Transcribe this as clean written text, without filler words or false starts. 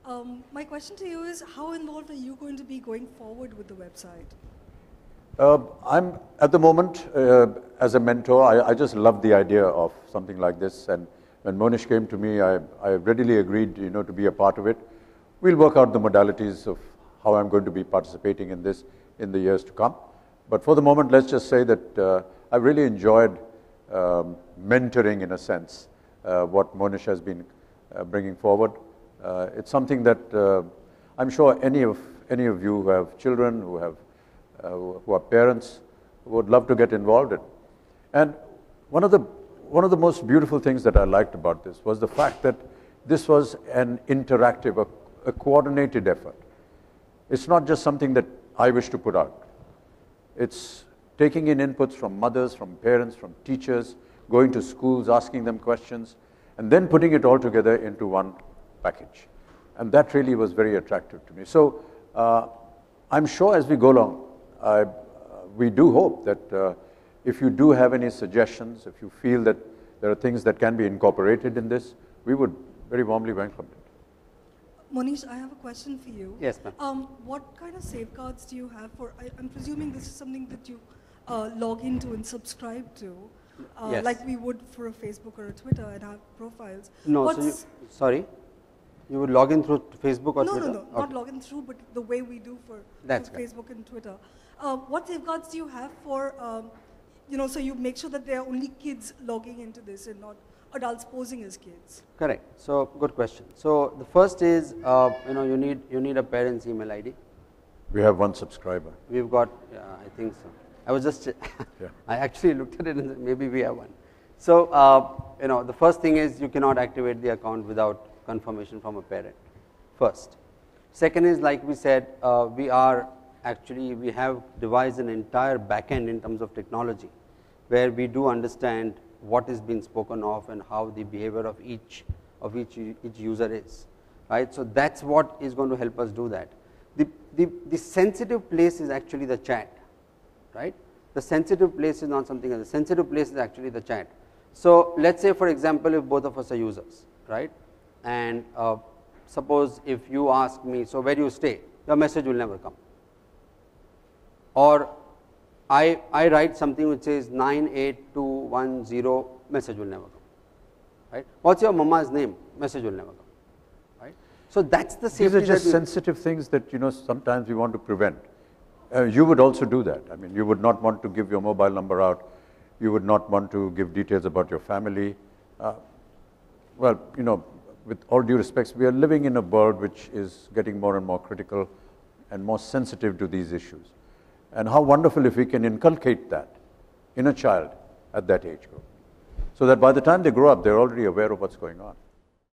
My question to you is, how involved are you going to be going forward with the website? I'm at the moment as a mentor. I just love the idea of something like this, and when Monish came to me, I readily agreed, to be a part of it. We'll work out the modalities of how I'm going to be participating in this in the years to come. But for the moment, let's just say that I've really enjoyed mentoring, in a sense, what Monish has been bringing forward. It's something that I'm sure any of you who have children, who are parents, would love to get involved in. And one of the most beautiful things that I liked about this was the fact that this was an interactive, a coordinated effort. It's not just something that I wish to put out. It's taking in inputs from mothers, from parents, from teachers, going to schools, asking them questions, and then putting it all together into one package. And that really was very attractive to me. So I'm sure as we go along, we do hope that if you do have any suggestions, if you feel that there are things that can be incorporated in this, we would very warmly welcome it. Monish, I have a question for you. Yes, ma'am. What kind of safeguards do you have for, I'm presuming this is something that you log into and subscribe to, Yes. like we would for a Facebook or a Twitter and have profiles. No, sorry? You would log in through Facebook or Twitter? No, okay. Not log in through, but the way we do for Facebook and Twitter. What safeguards do you have for, so you make sure that there are only kids logging into this and not adults posing as kids? Correct. So, good question. So, the first is, you need a parent's email ID. We have one subscriber. We've got, I think so. I was just, I actually looked at it and maybe we have one. So, the first thing is you cannot activate the account without confirmation from a parent, first. Second is, like we said, we have devised an entire backend in terms of technology, where we do understand what is being spoken of and how the behavior of each user is, right? So that's what is going to help us do that. The sensitive place is actually the chat, right? The sensitive place is not something else. The sensitive place is actually the chat. So let's say, for example, if both of us are users, right? And suppose if you ask me, so where do you stay? Your message will never come. Or I write something which says 98210, message will never come, right? What's your mama's name? Message will never come, right? So that's the safety. These are just sensitive things that sometimes we want to prevent. You would also do that. I mean, you would not want to give your mobile number out. You would not want to give details about your family. Well, with all due respects, we are living in a world which is getting more and more critical and more sensitive to these issues. And how wonderful if we can inculcate that in a child at that age group, so that by the time they grow up, they're already aware of what's going on.